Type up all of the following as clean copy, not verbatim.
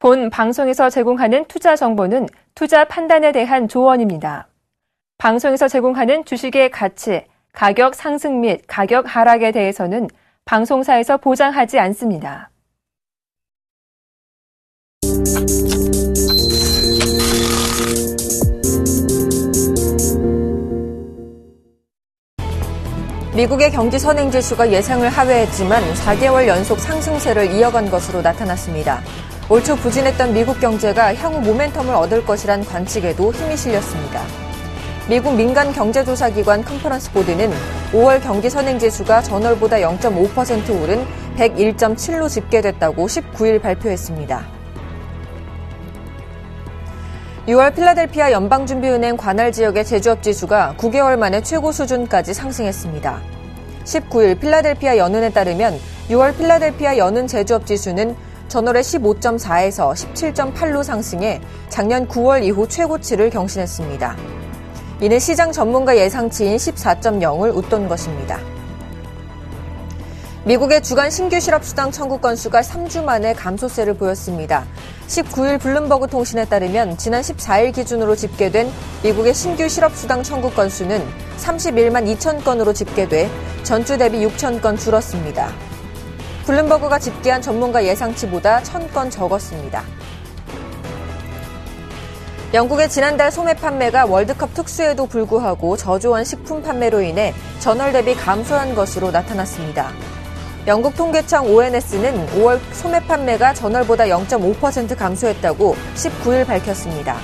본 방송에서 제공하는 투자 정보는 투자 판단에 대한 조언입니다. 방송에서 제공하는 주식의 가치, 가격 상승 및 가격 하락에 대해서는 방송사에서 보장하지 않습니다. 미국의 경기 선행지수가 예상을 하회했지만 4개월 연속 상승세를 이어간 것으로 나타났습니다. 올 초 부진했던 미국 경제가 향후 모멘텀을 얻을 것이란 관측에도 힘이 실렸습니다. 미국 민간 경제조사기관 컨퍼런스 보드는 5월 경기 선행지수가 전월보다 0.5% 오른 101.7로 집계됐다고 19일 발표했습니다. 6월 필라델피아 연방준비은행 관할 지역의 제조업 지수가 9개월 만에 최고 수준까지 상승했습니다. 19일 필라델피아 연은에 따르면 6월 필라델피아 연은 제조업 지수는 전월에 15.4에서 17.8로 상승해 작년 9월 이후 최고치를 경신했습니다. 이는 시장 전문가 예상치인 14.0을 웃돈 것입니다. 미국의 주간 신규 실업수당 청구 건수가 3주 만에 감소세를 보였습니다. 19일 블룸버그 통신에 따르면 지난 14일 기준으로 집계된 미국의 신규 실업수당 청구 건수는 31만 2천 건으로 집계돼 전주 대비 6천 건 줄었습니다. 블룸버그가 집계한 전문가 예상치보다 1,000건 적었습니다. 영국의 지난달 소매 판매가 월드컵 특수에도 불구하고 저조한 식품 판매로 인해 전월 대비 감소한 것으로 나타났습니다. 영국 통계청 ONS는 5월 소매 판매가 전월보다 0.5% 감소했다고 19일 밝혔습니다.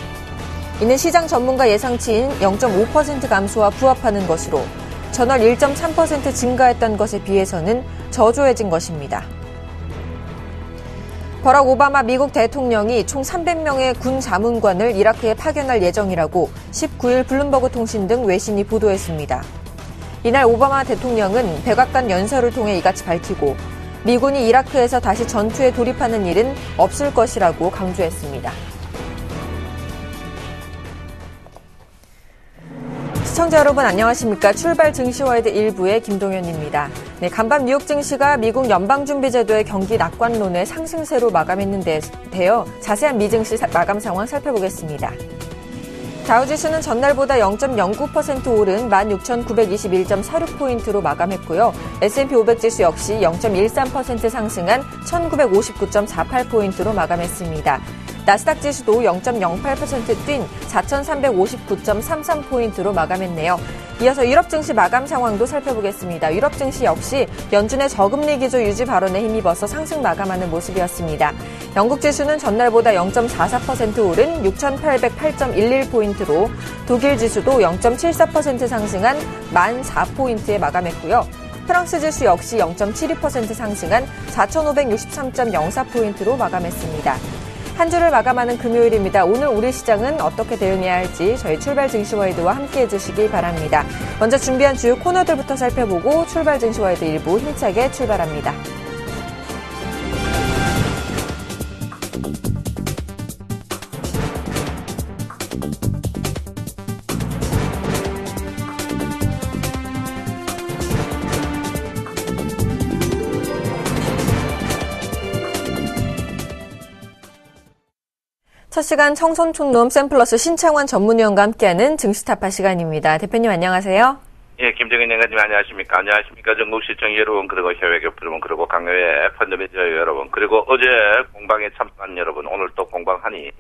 이는 시장 전문가 예상치인 0.5% 감소와 부합하는 것으로 전월 1.3% 증가했던 것에 비해서는 저조해진 것입니다. 버락 오바마 미국 대통령이 총 300명의 군 자문관을 이라크에 파견할 예정이라고 19일 블룸버그 통신 등 외신이 보도했습니다. 이날 오바마 대통령은 백악관 연설을 통해 이같이 밝히고 미군이 이라크에서 다시 전투에 돌입하는 일은 없을 것이라고 강조했습니다. 시청자 여러분 안녕하십니까? 출발 증시와이드 1부의 김동현입니다. 네, 간밤 뉴욕 증시가 미국 연방준비제도의 경기 낙관론의 상승세로 마감했는데요. 자세한 미증시 마감 상황 살펴보겠습니다. 다우지수는 전날보다 0.09% 오른 16,921.46포인트로 마감했고요. S&P 500지수 역시 0.13% 상승한 1,959.48포인트로 마감했습니다. 나스닥 지수도 0.08% 뛴 4,359.33포인트로 마감했네요. 이어서 유럽 증시 마감 상황도 살펴보겠습니다. 유럽 증시 역시 연준의 저금리 기조 유지 발언에 힘입어서 상승 마감하는 모습이었습니다. 영국 지수는 전날보다 0.44% 오른 6,808.11포인트로 독일 지수도 0.74% 상승한 14,000포인트에 마감했고요. 프랑스 지수 역시 0.72% 상승한 4,563.04포인트로 마감했습니다. 한 주를 마감하는 금요일입니다. 오늘 우리 시장은 어떻게 대응해야 할지 저희 출발 증시와이드와 함께해 주시기 바랍니다. 먼저 준비한 주요 코너들부터 살펴보고 출발 증시와이드 1부 힘차게 출발합니다. 첫 시간 청손촌놈 샘플러스 신창원 전문위원과 함께하는 증시타파 시간입니다. 대표님 안녕하세요. 예, 김정인 연구님 안녕하십니까? 안녕하십니까? 전국 시청 여러분, 그리고 해외 교포 여러분, 그리고 강외 펀드매니저 여러분, 그리고 어제 공방에 참석한 여러분, 오늘 또 공방하니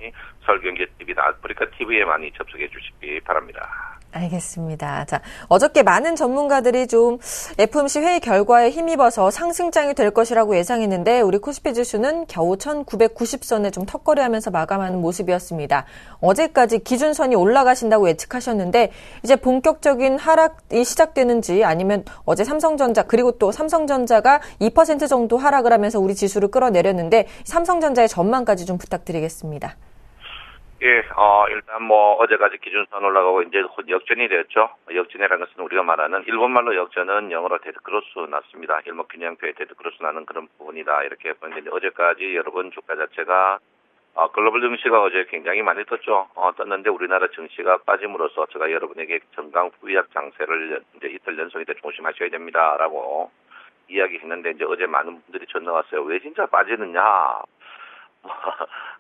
서울경제TV나 아프리카TV에 많이 접속해 주시기 바랍니다. 알겠습니다. 자, 어저께 많은 전문가들이 좀 FOMC 회의 결과에 힘입어서 상승장이 될 것이라고 예상했는데 우리 코스피 지수는 겨우 1990선에 좀 턱걸이하면서 마감하는 모습이었습니다. 어제까지 기준선이 올라가신다고 예측하셨는데 이제 본격적인 하락이 시작되는지 아니면 어제 삼성전자 그리고 또 삼성전자가 2% 정도 하락을 하면서 우리 지수를 끌어내렸는데 삼성전자의 전망까지 좀 부탁드리겠습니다. 예, 일단 어제까지 기준선 올라가고 이제 역전이 되었죠. 역전이라는 것은 우리가 말하는 일본말로 역전은 영어로 데드크로스 났습니다. 일목균형표에 데드크로스 나는 그런 부분이다. 이렇게 보는데 어제까지 여러분 주가 자체가 글로벌 증시가 어제 굉장히 많이 떴죠. 떴는데 우리나라 증시가 빠짐으로써 제가 여러분에게 정강 후약 장세를 이제 이틀 연속인데 조심하셔야 됩니다라고 이야기했는데 이제 어제 많은 분들이 전화 왔어요. 왜 진짜 빠지느냐?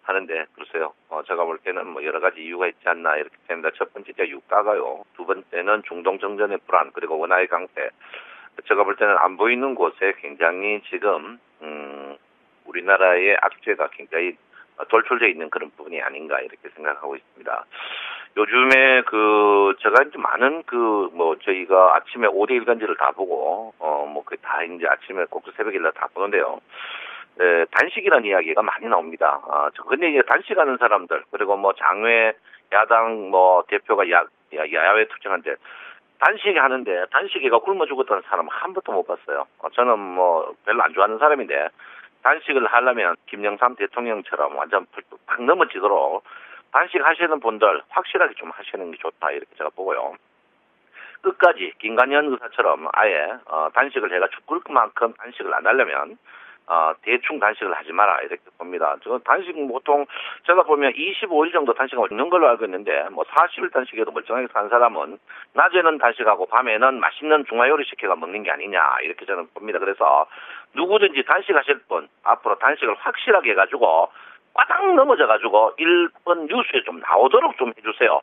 하는데 글쎄요. 제가 볼 때는 뭐 여러 가지 이유가 있지 않나 이렇게 생각합니다. 첫 번째 유가가요. 두 번째는 중동 정전의 불안 그리고 원화의 강세. 제가 볼 때는 안 보이는 곳에 굉장히 지금 우리나라의 악재가 굉장히 돌출되어 있는 그런 부분이 아닌가 이렇게 생각하고 있습니다. 요즘에 제가 이제 많은 저희가 아침에 5대 일간지를 다 보고 다 이제 아침에 꼭 새벽일날 다 보는데요. 단식이라는 이야기가 많이 나옵니다. 근데 이제 단식하는 사람들 그리고 장외 야당 대표가 야외 투쟁한데 단식하는데 단식이가 굶어 죽었다는 사람은 한 번도 못 봤어요. 저는 별로 안 좋아하는 사람인데 단식을 하려면 김영삼 대통령처럼 완전 팍 넘어지도록 단식하시는 분들 확실하게 좀 하시는 게 좋다 이렇게 제가 보고요. 끝까지 김관현 의사처럼 아예 단식을 해가 죽을 만큼 단식을 안 하려면 대충 단식을 하지 마라 이렇게 봅니다. 저 단식 보통 제가 보면 25일 정도 단식하고 있는 걸로 알고 있는데 40일 단식에도 멀쩡하게 산 사람은 낮에는 단식하고 밤에는 맛있는 중화요리 시켜가 먹는 게 아니냐 이렇게 저는 봅니다. 그래서 누구든지 단식하실 분 앞으로 단식을 확실하게 해가지고 꽈당 넘어져가지고 1번 뉴스에 좀 나오도록 좀 해주세요.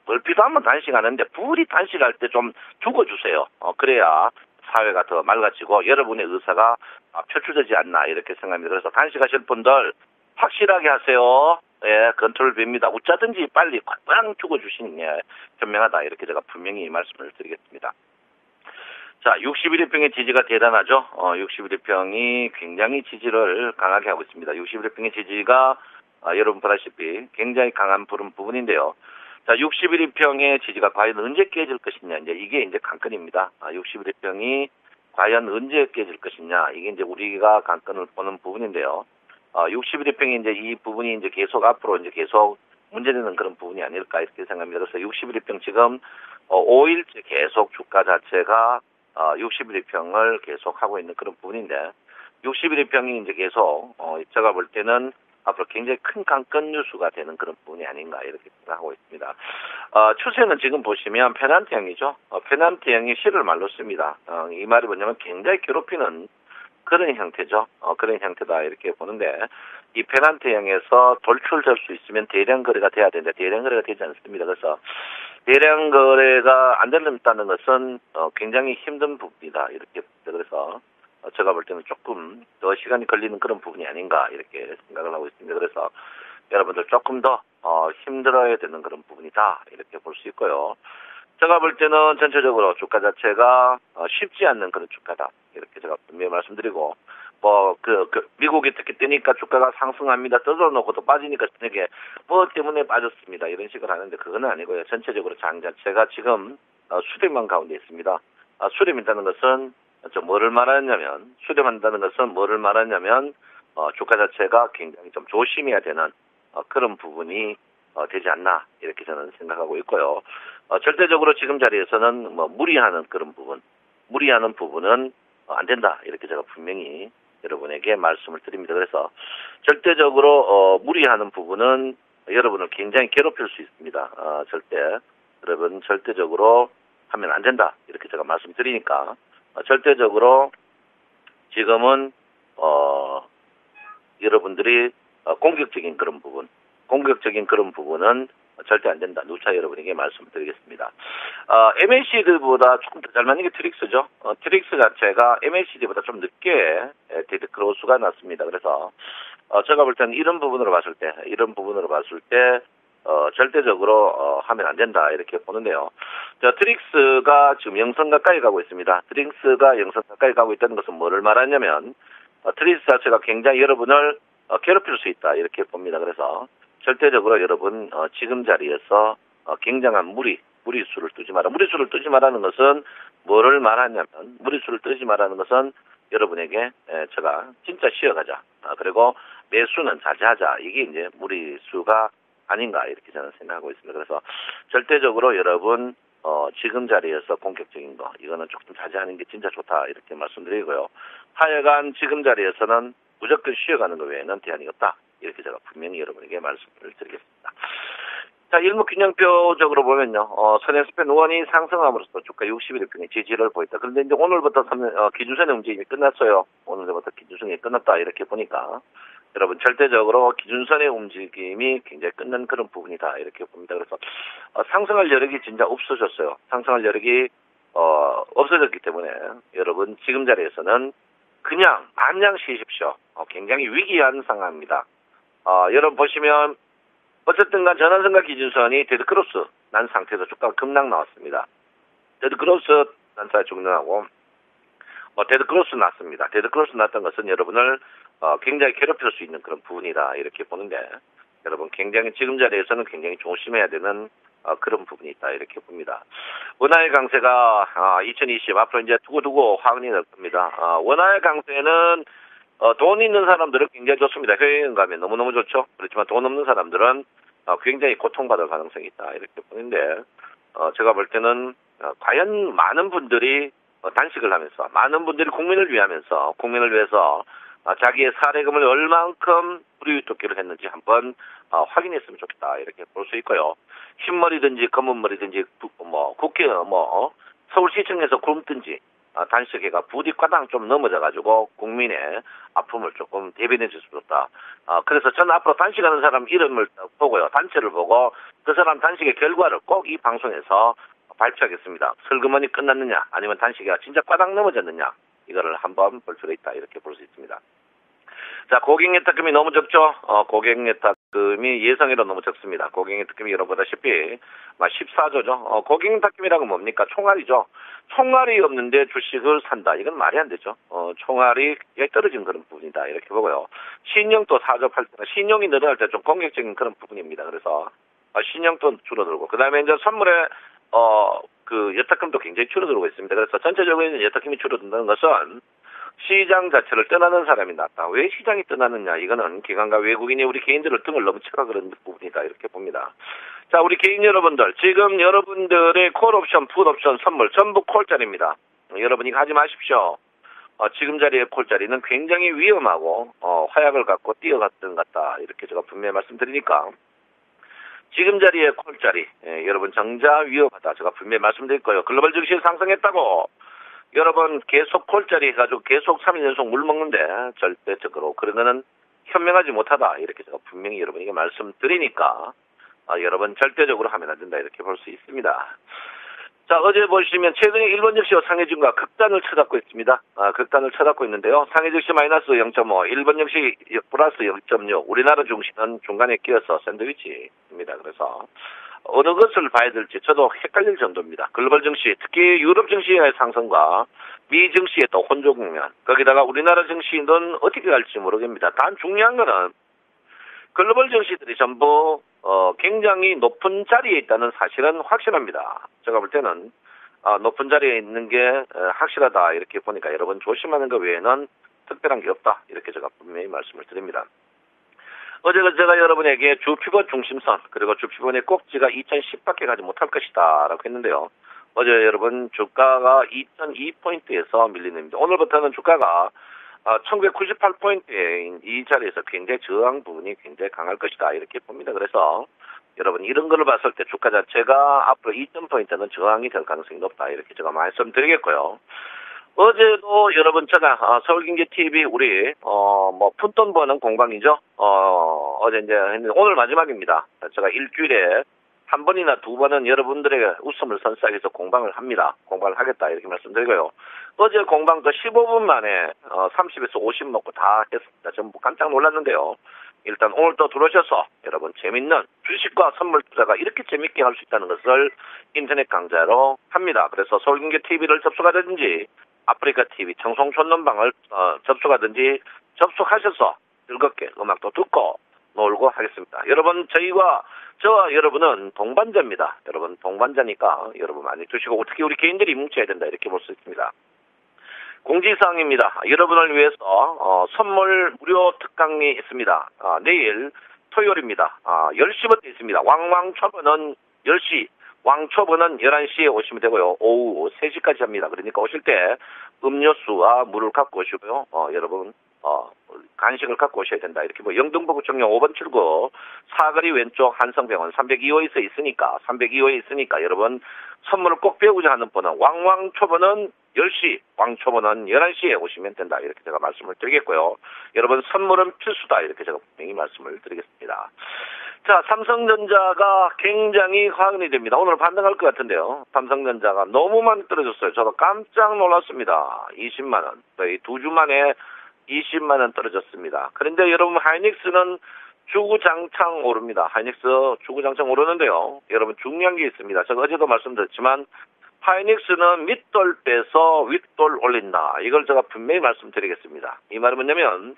얼핏 한번 단식하는데 불이 단식할 때 좀 죽어주세요. 그래야 사회가 더 맑아지고 여러분의 의사가 표출되지 않나 이렇게 생각합니다. 그래서 단식하실 분들 확실하게 하세요. 예, 건투를 빕니다. 어쩌든지 빨리 꽝 죽어주시는 게 현명하다 이렇게 제가 분명히 말씀을 드리겠습니다. 자, 61일평의 지지가 대단하죠. 61일평이 굉장히 지지를 강하게 하고 있습니다. 61일평의 지지가 여러분 보다시피 굉장히 강한 부분인데요. 자, 61일평의 지지가 과연 언제 깨질 것이냐, 이게 이제 관건입니다. 61일평이 과연 언제 깨질 것이냐, 이게 이제 우리가 관건을 보는 부분인데요. 61일평이 이제 이 부분이 이제 계속 앞으로 이제 계속 문제되는 그런 부분이 아닐까 이렇게 생각합니다. 그래서 61일평 지금 5일째 계속 주가 자체가 61일평을 계속 하고 있는 그런 부분인데 61일평이 이제 계속 제가 볼 때는 앞으로 굉장히 큰 관건 뉴스가 되는 그런 부분이 아닌가 이렇게 생각하고 있습니다. 추세는 지금 보시면 페넌트형이죠. 페넌트형이 실을 말로 씁니다. 이 말이 뭐냐면 굉장히 괴롭히는 그런 형태죠. 그런 형태다 이렇게 보는데 이 페넌트형에서 돌출될 수 있으면 대량 거래가 돼야 되는데 대량 거래가 되지 않습니다. 그래서 대량 거래가 안 된다는 것은 굉장히 힘든 부분이다 이렇게 그래서 제가 볼 때는 조금 더 시간이 걸리는 그런 부분이 아닌가 이렇게 생각을 하고 있습니다. 그래서 여러분들 조금 더 힘들어야 되는 그런 부분이다 이렇게 볼 수 있고요. 제가 볼 때는 전체적으로 주가 자체가 쉽지 않는 그런 주가다 이렇게 제가 분명히 말씀드리고 미국이 특히 뜨니까 주가가 상승합니다. 떠들어놓고 또 빠지니까 저녁에 때문에 빠졌습니다. 이런 식으로 하는데 그건 아니고요. 전체적으로 장 자체가 지금 수렴한 가운데 있습니다. 수렴이라는 것은 뭐를 말하냐면 수렴한다는 것은 뭐를 말하냐면 주가 자체가 굉장히 좀 조심해야 되는 그런 부분이 되지 않나 이렇게 저는 생각하고 있고요. 절대적으로 지금 자리에서는 무리하는 그런 무리하는 부분은 안 된다 이렇게 제가 분명히 여러분에게 말씀을 드립니다. 그래서 절대적으로 무리하는 부분은 여러분을 굉장히 괴롭힐 수 있습니다. 여러분 절대적으로 하면 안 된다 이렇게 제가 말씀드리니까 절대적으로 지금은 여러분들이 공격적인 그런 부분은 절대 안 된다. 누차 여러분에게 말씀드리겠습니다. MACD보다 조금 더 잘 맞는 게 트릭스죠. 트릭스 자체가 MACD보다 좀 늦게 데드크로스가 났습니다. 그래서 제가 볼 때는 이런 부분으로 봤을 때 절대적으로 하면 안 된다 이렇게 보는데요. 자, 트릭스가 지금 영선 가까이 가고 있습니다. 트릭스가 영선 가까이 가고 있다는 것은 뭐를 말하냐면 트릭스 자체가 굉장히 여러분을 괴롭힐 수 있다 이렇게 봅니다. 그래서 절대적으로 여러분 지금 자리에서 굉장한 무리수를 뜨지 마라. 무리수를 뜨지 마라는 것은 뭐를 말하냐면 무리수를 뜨지 마라는 것은 여러분에게 제가 진짜 쉬어가자. 그리고 매수는 자제하자. 이게 이제 무리수가 아닌가 이렇게 저는 생각하고 있습니다. 그래서 절대적으로 여러분 지금 자리에서 공격적인 거 이거는 조금 자제하는 게 진짜 좋다 이렇게 말씀드리고요. 하여간 지금 자리에서는 무조건 쉬어가는 것 외에는 대안이 없다 이렇게 제가 분명히 여러분에게 말씀을 드리겠습니다. 자, 일목균형표적으로 보면요. 선행스펜 원이 상승함으로써 주가 61일평의 지지를 보였다. 그런데 이제 오늘부터 기준선의 움직임이 끝났어요. 오늘부터 기준선이 끝났다 이렇게 보니까 여러분 절대적으로 기준선의 움직임이 굉장히 끝난 그런 부분이다 이렇게 봅니다. 그래서 상승할 여력이 진짜 없어졌어요. 상승할 여력이 없어졌기 때문에 여러분 지금 자리에서는 그냥 안녕 쉬십시오. 굉장히 위기한 상황입니다. 여러분 보시면 어쨌든 간 전환선과 기준선이 데드크로스 난 상태에서 주가가 급락 나왔습니다. 데드크로스 난사에 중단하고 데드크로스 났습니다. 데드크로스 났던 것은 여러분을 굉장히 괴롭힐 수 있는 그런 부분이다 이렇게 보는데 여러분 굉장히 지금 자리에서는 굉장히 조심해야 되는 그런 부분이 있다 이렇게 봅니다. 원화의 강세가 2020 앞으로 이제 두고두고 확인이 될 겁니다. 원화의 강세는 돈 있는 사람들은 굉장히 좋습니다. 해외여행 가면 너무너무 좋죠. 그렇지만 돈 없는 사람들은 굉장히 고통받을 가능성이 있다 이렇게 보는데 제가 볼 때는 과연 많은 분들이 단식을 하면서 많은 분들이 국민을 위해서 자기의 사례금을 얼만큼 불이웃돕기를 했는지 한번 확인했으면 좋겠다 이렇게 볼 수 있고요. 흰머리든지 검은머리든지 국회 서울시청에서 굶든지 단식회가 부디 과당 좀 넘어져가지고 국민의 아픔을 조금 대변해 줄 수 없다. 그래서 저는 앞으로 단식하는 사람 이름을 보고요. 단체를 보고 그 사람 단식의 결과를 꼭 이 방송에서 발표하겠습니다. 설거머니 끝났느냐 아니면 단식회가 진짜 과당 넘어졌느냐 이거를 한번 볼 필요가 있다 이렇게 볼 수 있습니다. 자, 고객예탁금이 너무 적죠? 고객예탁금이 예상외로 너무 적습니다. 고객예탁금이 여러분 보다시피 14조죠. 고객예탁금이라고 뭡니까? 총알이죠. 총알이 없는데 주식을 산다. 이건 말이 안 되죠. 총알이 떨어진 그런 부분이다. 이렇게 보고요. 신용도 4조 8조. 신용이 늘어날 때 좀 공격적인 그런 부분입니다. 그래서 신용도 줄어들고. 그 다음에 이제 선물에 예탁금도 굉장히 줄어들고 있습니다. 그래서 전체적으로 예탁금이 줄어든다는 것은 시장 자체를 떠나는 사람이 낫다. 왜 시장이 떠나느냐? 이거는 기관과 외국인이 우리 개인들을 등을 너무 쳐가 그런 부분이다. 이렇게 봅니다. 자, 우리 개인 여러분들. 지금 여러분들의 콜옵션, 풋옵션 선물 전부 콜짜리입니다. 여러분 이거 하지 마십시오. 지금 자리의 콜짜리는 굉장히 위험하고 화약을 갖고 뛰어갔던 것 같다. 이렇게 제가 분명히 말씀드리니까 지금 자리의 콜짜리 여러분 정자 위험하다. 제가 분명히 말씀드릴 거예요. 글로벌 증시 상승했다고 여러분 계속 콜짜리 해가지고 계속 3일 연속 물 먹는데 절대적으로 그러면은 현명하지 못하다 이렇게 제가 분명히 여러분에게 말씀드리니까 여러분 절대적으로 하면 안 된다 이렇게 볼 수 있습니다. 자, 어제 보시면 최근에 일본 증시와 상해 증시가 극단을 쳐잡고 있습니다. 극단을 쳐잡고 있는데요. 상해 증시 마이너스 0.5, 일본 증시 플러스 0.6, 우리나라 증시는 중간에 끼어서 샌드위치입니다. 그래서 어느 것을 봐야 될지 저도 헷갈릴 정도입니다. 글로벌 증시, 특히 유럽 증시의 상승과 미 증시의 또 혼조 국면, 거기다가 우리나라 증시는 어떻게 갈지 모르겠습니다. 단 중요한 거는 글로벌 증시들이 전부 굉장히 높은 자리에 있다는 사실은 확실합니다. 제가 볼 때는 높은 자리에 있는 게 확실하다 이렇게 보니까 여러분 조심하는 것 외에는 특별한 게 없다 이렇게 제가 분명히 말씀을 드립니다. 어제 제가 여러분에게 주 피벗 중심선 그리고 주 피벗의 꼭지가 2010밖에 가지 못할 것이다 라고 했는데요. 어제 여러분 주가가 2002포인트에서 밀리는데 오늘부터는 주가가 1998포인트인 이 자리에서 굉장히 저항 부분이 굉장히 강할 것이다 이렇게 봅니다. 그래서 여러분 이런 거를 봤을 때 주가 자체가 앞으로 2.포인트는 저항이 될 가능성이 높다 이렇게 제가 말씀드리겠고요. 어제도 여러분 제가 서울경제TV 우리 푼돈 버는 공방이죠. 어제 이제 했는데 오늘 마지막입니다. 제가 일주일에 한 번이나 두 번은 여러분들에게 웃음을 선사하기 위해서 공방을 합니다. 공방을 하겠다 이렇게 말씀드리고요. 어제 공방도 15분 만에 30에서 50 먹고 다 했습니다. 전부 깜짝 놀랐는데요. 일단 오늘 또 들어오셔서 여러분 재밌는 주식과 선물 투자가 이렇게 재밌게 할 수 있다는 것을 인터넷 강좌로 합니다. 그래서 서울경제TV를 접속하든지 아프리카TV 청송촌론방을 접속하든지 접속하셔서 즐겁게 음악도 듣고 놀고 하겠습니다. 여러분 저와 여러분은 동반자입니다. 여러분 동반자니까 여러분 많이 주시고 특히 우리 개인들이 뭉쳐야 된다 이렇게 볼 수 있습니다. 공지사항입니다. 여러분을 위해서 선물 무료 특강이 있습니다. 내일 토요일입니다. 10시부터 있습니다. 왕초보는 10시, 왕초보는 11시에 오시면 되고요. 오후 3시까지 합니다. 그러니까 오실 때 음료수와 물을 갖고 오시고요. 여러분 간식을 갖고 오셔야 된다. 이렇게 영등포구청역 5번 출구 사거리 왼쪽 한성병원 302호에 있으니까 여러분 선물을 꼭 배우자 하는 분은 왕초보는 10시, 왕초보는 11시에 오시면 된다. 이렇게 제가 말씀을 드리겠고요. 여러분 선물은 필수다. 이렇게 제가 분명히 말씀을 드리겠습니다. 자, 삼성전자가 굉장히 화근이 됩니다. 오늘 반등할 것 같은데요. 삼성전자가 너무 많이 떨어졌어요. 저도 깜짝 놀랐습니다. 20만 원. 거의 2주 만에 20만 원 떨어졌습니다. 그런데 여러분 하이닉스는 주구장창 오릅니다. 하이닉스 주구장창 오르는데요. 여러분 중요한 게 있습니다. 제가 어제도 말씀드렸지만 하이닉스는 밑돌 빼서 윗돌 올린다. 이걸 제가 분명히 말씀드리겠습니다. 이 말은 뭐냐면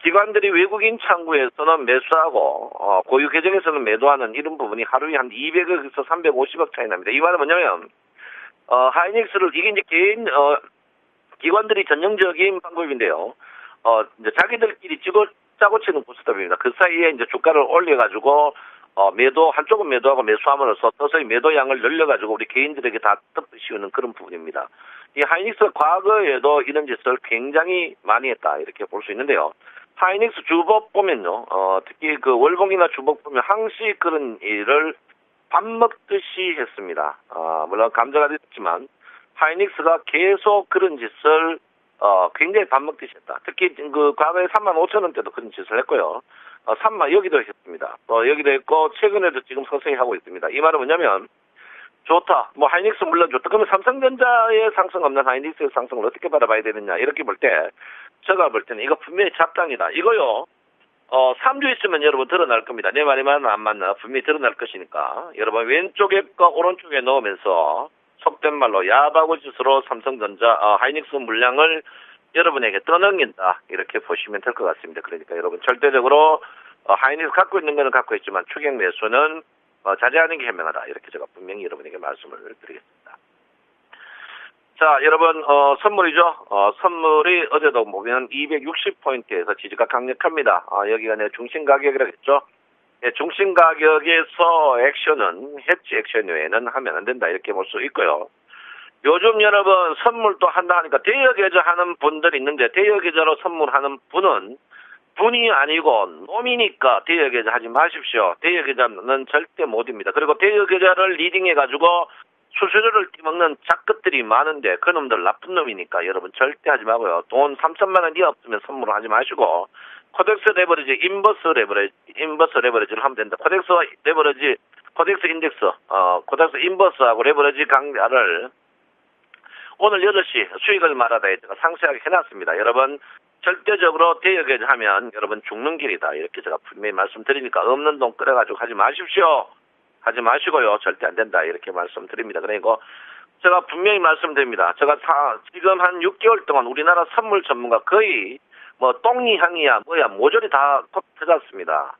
기관들이 외국인 창구에서는 매수하고 고유 계정에서는 매도하는 이런 부분이 하루에 한 200억에서 350억 차이 납니다. 이 말은 뭐냐면 하이닉스를 이게 이제 개인 기관들이 전형적인 방법인데요. 이제 자기들끼리 짜고 치는 구스톱입니다. 그 사이에 이제 주가를 올려가지고 매도 한쪽은 매도하고 매수함으로써 서서히 매도량을 늘려가지고 우리 개인들에게 다 덮으시우는 그런 부분입니다. 이 하이닉스 과거에도 이런 짓을 굉장히 많이 했다 이렇게 볼 수 있는데요. 하이닉스 주복 보면요, 특히 그 월봉이나 주복 보면 항시 그런 일을 밥 먹듯이 했습니다. 물론 감자가 됐지만 하이닉스가 계속 그런 짓을 굉장히 밥 먹듯이 했다. 특히 그 과거에 35,000원 때도 그런 짓을 했고요. 3만 여기도 했습니다. 여기도 했고 최근에도 지금 서서히 하고 있습니다. 이 말은 뭐냐면 좋다. 뭐 하이닉스 물론 좋다. 그러면 삼성전자의 상승 없는 하이닉스의 상승을 어떻게 바라봐야 되느냐 이렇게 볼 때 제가 볼 때는 이거 분명히 잡당이다. 이거요. 3주 있으면 여러분 드러날 겁니다. 내 말이만 안 맞나 분명히 드러날 것이니까 여러분 왼쪽에 거 오른쪽에 넣으면서 속된 말로 야바구짓으로 삼성전자 하이닉스 물량을 여러분에게 떠넘긴다 이렇게 보시면 될 것 같습니다. 그러니까 여러분 절대적으로 하이닉스 갖고 있는 거는 갖고 있지만 추격 매수는 자제하는 게 현명하다 이렇게 제가 분명히 여러분에게 말씀을 드리겠습니다. 자, 여러분 선물이죠. 선물이 어제도 보면 260포인트에서 지지가 강력합니다. 여기가 내 중심 가격이라고 했죠. 네, 중심 가격에서 액션은 해지 액션 외에는 하면 안 된다 이렇게 볼 수 있고요. 요즘 여러분 선물도 한다 하니까 대여계좌 하는 분들이 있는데 대여계좌로 선물하는 분은 분이 아니고 놈이니까 대여계좌 하지 마십시오. 대여계좌는 절대 못입니다. 그리고 대여계좌를 리딩해가지고 수수료를 띠먹는 작것들이 많은데 그놈들 나쁜 놈이니까 여러분 절대 하지 마고요. 돈 3천만 원 이하 없으면 선물을 하지 마시고 코덱스 레버리지, 인버스 레버리지를 하면 된다. 코덱스 레버리지, 코덱스 인덱스, 코덱스 인버스하고 레버리지 강좌를 오늘 8시 수익을 말하다 제가 상세하게 해놨습니다. 여러분 절대적으로 대여계좌 하면 여러분 죽는 길이다. 이렇게 제가 분명히 말씀드리니까 없는 돈 끌어가지고 하지 마십시오. 하지 마시고요. 절대 안 된다. 이렇게 말씀드립니다. 그러니까 제가 분명히 말씀드립니다. 제가 지금 한 6개월 동안 우리나라 선물 전문가 거의 뭐 똥이 향이야 뭐야 모조리 다 터졌습니다.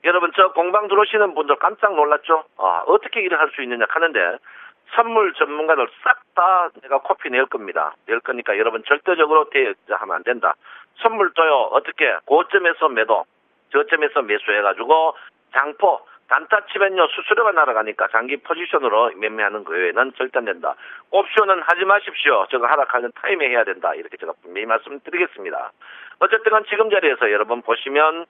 여러분 저 공방 들어오시는 분들 깜짝 놀랐죠? 어떻게 일을 할 수 있느냐 하는데 선물 전문가들 싹 다 내가 코피 낼 겁니다. 낼 거니까 여러분 절대적으로 대여하면 안 된다. 선물도요 어떻게 고점에서 매도 저점에서 매수해가지고 장포 단타 치면요 수수료가 날아가니까 장기 포지션으로 매매하는 거 외에는 절대 안 된다. 옵션은 하지 마십시오. 저거 하락하는 타임에 해야 된다. 이렇게 제가 분명히 말씀드리겠습니다. 어쨌든 지금 자리에서 여러분 보시면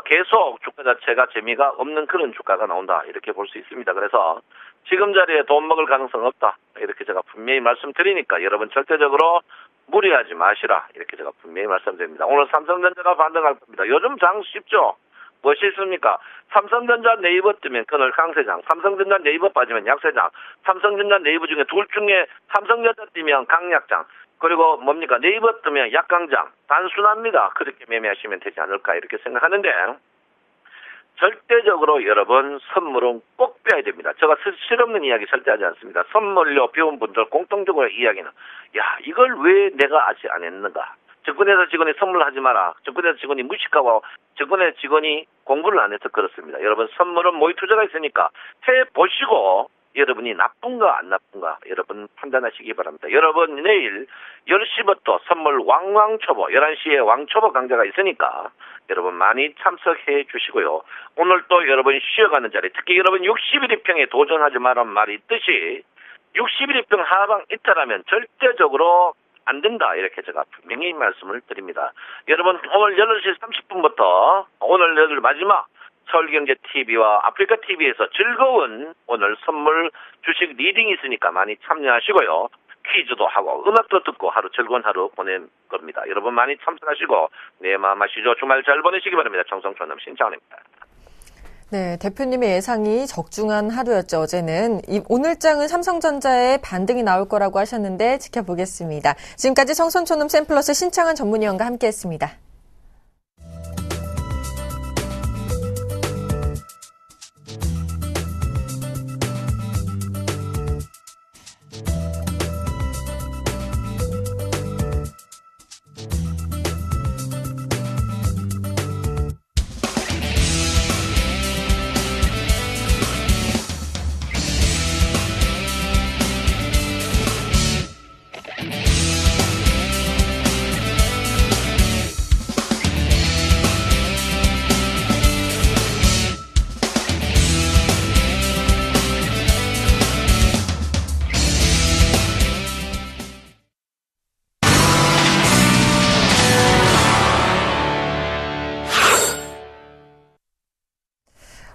계속 주가 자체가 재미가 없는 그런 주가가 나온다. 이렇게 볼 수 있습니다. 그래서 지금 자리에 돈 먹을 가능성 없다. 이렇게 제가 분명히 말씀드리니까 여러분 절대적으로 무리하지 마시라. 이렇게 제가 분명히 말씀드립니다. 오늘 삼성전자가 반등할 겁니다. 요즘 장 쉽죠? 무엇이 있습니까? 삼성전자 네이버 뜨면 그날 강세장, 삼성전자 네이버 빠지면 약세장, 삼성전자 네이버 중에 둘 중에 삼성전자 뜨면 강약장, 그리고 뭡니까? 네이버 뜨면 약강장. 단순합니다. 그렇게 매매하시면 되지 않을까 이렇게 생각하는데 절대적으로 여러분 선물은 꼭 빼야 됩니다. 제가 실없는 이야기 절대 하지 않습니다. 선물료 배운 분들 공통적으로 이야기는 이걸 왜 내가 아직 안 했는가? 증권회사 직원이 선물하지 마라. 증권회사 직원이 무식하고 증권회사 직원이 공부를 안 해서 그렇습니다. 여러분 선물은 모의 투자가 있으니까 해보시고 여러분이 나쁜가 안 나쁜가 여러분 판단하시기 바랍니다. 여러분 내일 10시부터 선물 왕왕초보 11시에 왕초보 강좌가 있으니까 여러분 많이 참석해 주시고요. 오늘 또 여러분 쉬어가는 자리 특히 여러분 61위평에 도전하지 말란 말이 있듯이 61위평 하방 이탈하면 절대적으로 안 된다. 이렇게 제가 분명히 말씀을 드립니다. 여러분 오늘 8시 30분부터 오늘 내일 마지막 서울경제TV와 아프리카TV에서 즐거운 오늘 선물 주식 리딩이 있으니까 많이 참여하시고요. 퀴즈도 하고 음악도 듣고 하루 즐거운 하루 보낼 겁니다. 여러분 많이 참석하시고 내 마음 아시죠? 주말 잘 보내시기 바랍니다. 청성촌남 신창원입니다. 네, 대표님의 예상이 적중한 하루였죠, 어제는. 오늘장은 삼성전자의 반등이 나올 거라고 하셨는데 지켜보겠습니다. 지금까지 청성촌남 샘플러스 신창원 전문위원과 함께했습니다.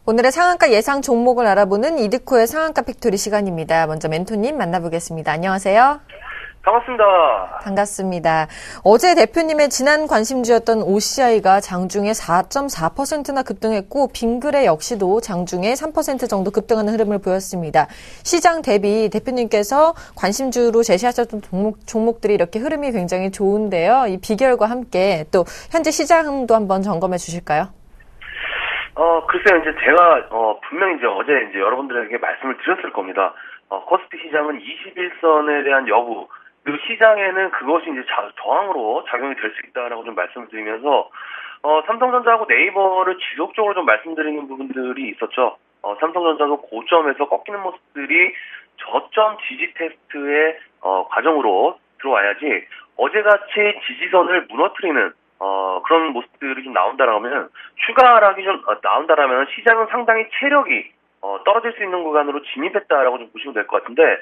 오늘의 상한가 예상 종목을 알아보는 이드코의 상한가 팩토리 시간입니다. 먼저 멘토님 만나보겠습니다. 안녕하세요. 반갑습니다. 반갑습니다. 어제 대표님의 지난 관심주였던 OCI가 장중에 4.4%나 급등했고 빙그레 역시도 장중에 3% 정도 급등하는 흐름을 보였습니다. 시장 대비 대표님께서 관심주로 제시하셨던 종목들이 이렇게 흐름이 굉장히 좋은데요. 이 비결과 함께 또 현재 시장도 한번 점검해 주실까요? 글쎄요, 이제 제가, 분명히 이제 어제 이제 여러분들에게 말씀을 드렸을 겁니다. 코스피 시장은 21선에 대한 여부, 그리고 시장에는 그것이 이제 저항으로 작용이 될 수 있다라고 좀 말씀을 드리면서, 삼성전자하고 네이버를 지속적으로 좀 말씀드리는 부분들이 있었죠. 삼성전자도 고점에서 꺾이는 모습들이 저점 지지 테스트의, 과정으로 들어와야지, 어제같이 지지선을 무너뜨리는, 그런 모습들이 좀 나온다라면, 추가 하락이 좀 나온다라면 시장은 상당히 체력이 떨어질 수 있는 구간으로 진입했다라고 좀 보시면 될 것 같은데,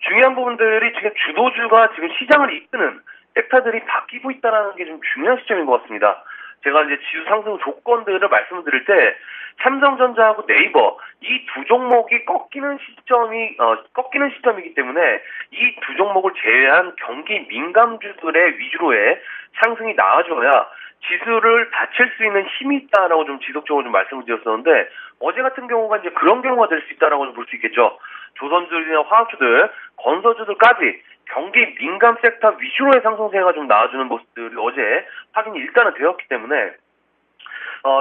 중요한 부분들이 지금 주도주가 지금 시장을 이끄는 섹터들이 바뀌고 있다라는 게 좀 중요한 시점인 것 같습니다. 제가 이제 지수 상승 조건들을 말씀드릴 때, 삼성전자하고 네이버, 이 두 종목이 꺾이는 시점이기 때문에 이 두 종목을 제외한 경기 민감주들의 위주로의 상승이 나와줘야 지수를 받칠 수 있는 힘이 있다라고 좀 지속적으로 좀 말씀을 드렸었는데, 어제 같은 경우가 이제 그런 경우가 될 수 있다라고 좀 볼 수 있겠죠. 조선주들이나 화학주들, 건설주들까지 경기 민감 섹터 위주로의 상승세가 좀 나와주는 모습들이 어제 확인이 일단은 되었기 때문에,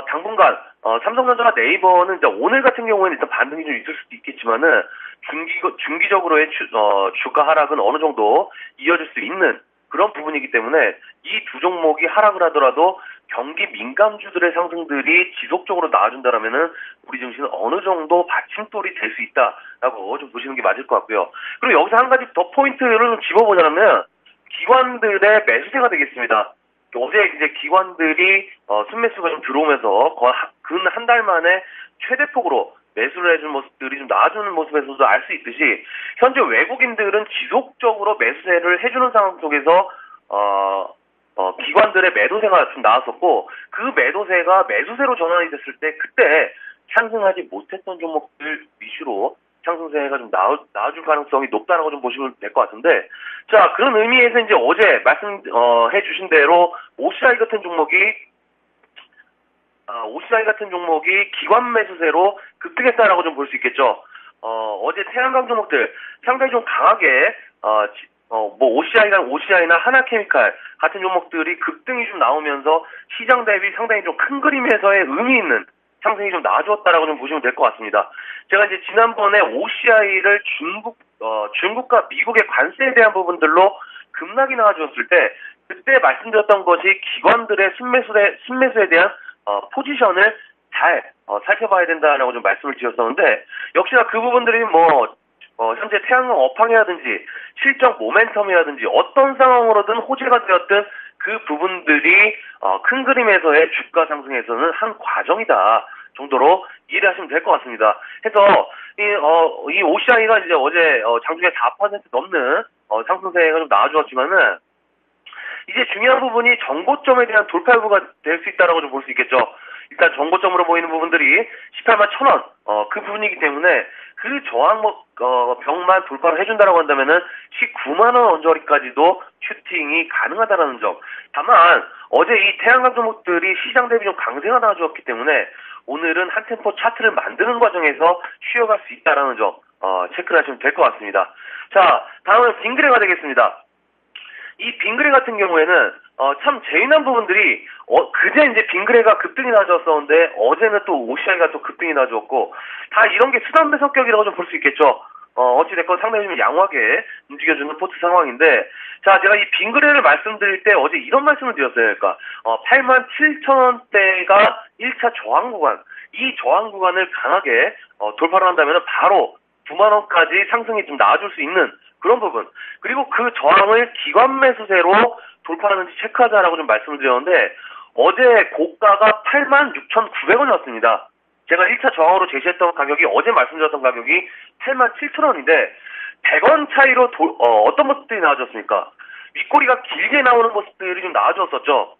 당분간, 삼성전자와 네이버는 이제 오늘 같은 경우에는 일단 반등이 좀 있을 수도 있겠지만은, 중기적으로의 주가 하락은 어느 정도 이어질 수 있는 그런 부분이기 때문에, 이 두 종목이 하락을 하더라도 경기 민감주들의 상승들이 지속적으로 나와준다라면은 우리 증시는 어느 정도 받침돌이 될 수 있다라고 좀 보시는 게 맞을 것 같고요. 그리고 여기서 한 가지 더 포인트를 좀 집어보자면 기관들의 매수세가 되겠습니다. 어제 이제 기관들이 순매수가 좀 들어오면서 근 한 달 만에 최대폭으로 매수를 해준 모습들이 좀 나아주는 모습에서도 알 수 있듯이, 현재 외국인들은 지속적으로 매수세를 해주는 상황 속에서 기관들의 매도세가 좀 나왔었고, 그 매도세가 매수세로 전환이 됐을 때 그때 상승하지 못했던 종목들 위주로 상승세가 좀 나와줄 가능성이 높다라고 좀 보시면 될 것 같은데, 자, 그런 의미에서 이제 어제 말씀해 주신 대로 OCI 같은 종목이 기관 매수세로 급등했다라고 좀 볼 수 있겠죠. 어제 태양광 종목들 상당히 좀 강하게 OCI나 하나케미칼 같은 종목들이 급등이 좀 나오면서 시장 대비 상당히 좀 큰 그림에서의 의미 있는 상승이 좀 나와주었다라고 좀 보시면 될 것 같습니다. 제가 이제 지난번에 OCI를 중국과 미국의 관세에 대한 부분들로 급락이 나와주었을 때, 그때 말씀드렸던 것이 기관들의 순매수에 대한 포지션을 잘 살펴봐야 된다라고 좀 말씀을 드렸었는데, 역시나 그 부분들이 현재 태양광 업황이라든지 실적 모멘텀이라든지 어떤 상황으로든 호재가 되었든 그 부분들이 큰 그림에서의 주가 상승에서는 한 과정이다 정도로 이해를 하시면 될 것 같습니다. 해서 이 OCI가 이제 어제 장중에 4% 넘는 상승세가 좀 나와주었지만은, 이제 중요한 부분이 정고점에 대한 돌파 여부가 될 수 있다라고 좀 볼 수 있겠죠. 일단 정고점으로 보이는 부분들이 18만 1,000원, 그 부분이기 때문에 그 벽만 돌파를 해준다라고 한다면은 19만 원 언저리까지도 슈팅이 가능하다라는 점. 다만 어제 이 태양광 종목들이 시장 대비 좀 강세가 나와주었기 때문에 오늘은 한 템포 차트를 만드는 과정에서 쉬어갈 수 있다라는 점 체크를 하시면 될 것 같습니다. 자, 다음은 빙그레가 되겠습니다. 이 빙그레 같은 경우에는 참 재미난 부분들이 그제 이제 빙그레가 급등이 나와줬었는데 어제는 또 OCI가 또 급등이 나와줬고 다 이런 게 수단배 성격이라고 좀 볼 수 있겠죠. 어찌됐건 상당히 좀 양호하게 움직여주는 포트 상황인데, 자, 제가 이 빙그레를 말씀드릴 때 어제 이런 말씀을 드렸어요. 그러니까 87,000원대가 1차 저항 구간, 이 저항 구간을 강하게 돌파를 한다면 바로 9만원까지 상승이 좀 나와줄 수 있는 그런 부분, 그리고 그 저항을 기관 매수세로 돌파하는지 체크하자라고 좀 말씀을 드렸는데 어제 고가가 86,900원이었습니다. 제가 1차 저항으로 제시했던 가격이 어제 말씀드렸던 가격이 87,000원인데 100원 차이로 어떤 모습들이 나와줬습니까? 윗꼬리가 길게 나오는 모습들이 좀 나와줬었죠.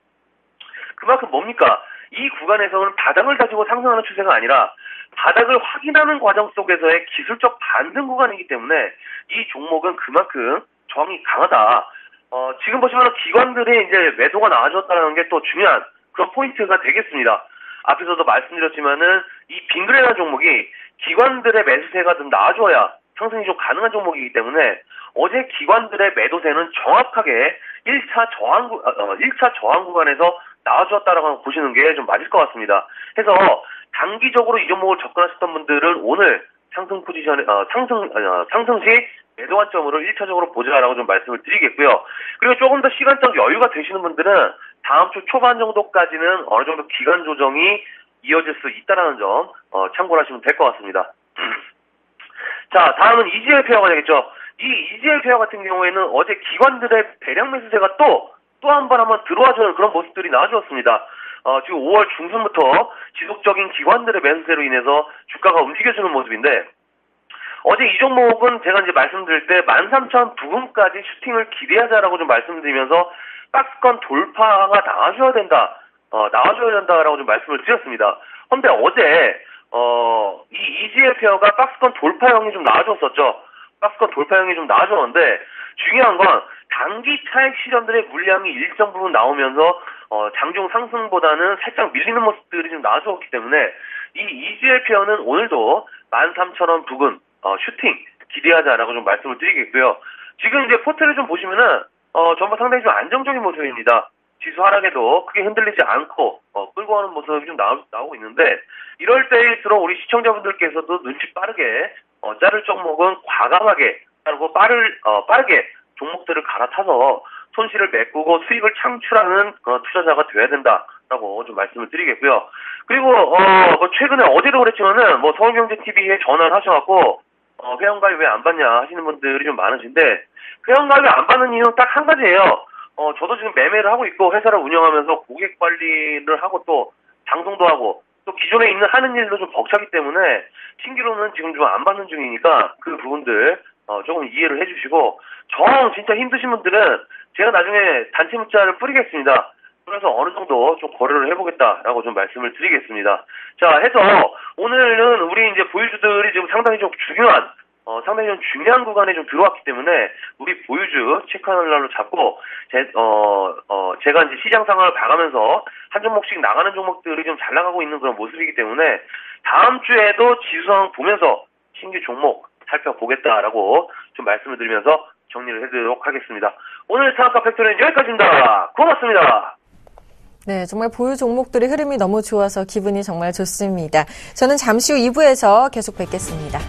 그만큼 뭡니까? 이 구간에서는 바닥을 다지고 상승하는 추세가 아니라 바닥을 확인하는 과정 속에서의 기술적 반등 구간이기 때문에 이 종목은 그만큼 저항이 강하다. 지금 보시면 기관들의 이제 매도가 나와줬다는 게 또 중요한 그런 포인트가 되겠습니다. 앞에서도 말씀드렸지만은 이 빙그레라는 종목이 기관들의 매수세가 좀 나와줘야 상승이 좀 가능한 종목이기 때문에 어제 기관들의 매도세는 정확하게 1차 저항 구간에서 나와주었다라고 보시는 게 좀 맞을 것 같습니다. 해서 단기적으로 이 종목을 접근하셨던 분들은 오늘 상승 시 매도 관점으로 1차적으로 보자라고 좀 말씀을 드리겠고요. 그리고 조금 더 시간적 여유가 되시는 분들은 다음 주 초반 정도까지는 어느 정도 기간 조정이 이어질 수 있다라는 점 참고를 하시면 될 것 같습니다. 자, 다음은 EGL 페어가 되겠죠. 이 EGL 페어 같은 경우에는 어제 기관들의 대량 매수세가 또 한 번 들어와주는 그런 모습들이 나와주었습니다. 지금 5월 중순부터 지속적인 기관들의 매수세로 인해서 주가가 움직여주는 모습인데 어제 이 종목은 제가 이제 말씀드릴 때 13,000부근까지 슈팅을 기대하자라고 좀 말씀드리면서 박스권 돌파가 나와줘야 된다라고 좀 말씀을 드렸습니다. 그런데 어제 이 EGL 페어가 박스권 돌파형이 좀 나와줬었죠. 박스권 돌파형이 좀 나와줬는데 중요한 건 단기 차익 실현들의 물량이 일정 부분 나오면서 장중 상승보다는 살짝 밀리는 모습들이 좀 나와줬기 때문에 이 EGL 페어는 오늘도 13,000원 부근 슈팅 기대하자라고 좀 말씀을 드리겠고요. 지금 이제 포트를 좀 보시면은 전부 상당히 좀 안정적인 모습입니다. 지수 하락에도 크게 흔들리지 않고 끌고 가는 모습이 좀 나오고 있는데 이럴 때일수록 우리 시청자분들께서도 눈치 빠르게 자를 종목은 과감하게 그리고 빠르게 종목들을 갈아타서 손실을 메꾸고 수익을 창출하는 그런 투자자가 돼야 된다라고 좀 말씀을 드리겠고요. 그리고 최근에 어제도 그랬지만은 서울경제TV에 전화를 하셔갖고 회원가입 왜 안 받냐 하시는 분들이 좀 많으신데 회원가입 안 받는 이유는 딱 한 가지예요. 저도 지금 매매를 하고 있고 회사를 운영하면서 고객 관리를 하고 또 방송도 하고 또 기존에 하는 일도 좀 벅차기 때문에 신규로는 지금 좀 안 받는 중이니까 그 부분들 조금 이해를 해주시고 진짜 힘드신 분들은 제가 나중에 단체 문자를 뿌리겠습니다. 그래서 어느 정도 좀 거래를 해보겠다라고 좀 말씀을 드리겠습니다. 자, 해서 오늘은 우리 이제 보유주들이 지금 상당히 좀 중요한 구간에 좀 들어왔기 때문에 우리 보유주 체크하는 날로 잡고 제가 이제 시장 상황을 봐가면서 한 종목씩 나가는 종목들이 좀 잘 나가고 있는 그런 모습이기 때문에 다음 주에도 지수 상황 보면서 신규 종목 살펴보겠다라고 좀 말씀을 드리면서 정리를 해드리도록 하겠습니다. 오늘 창업가 팩토리는 여기까지입니다. 고맙습니다. 네, 정말 보유 종목들의 흐름이 너무 좋아서 기분이 정말 좋습니다. 저는 잠시 후 2부에서 계속 뵙겠습니다.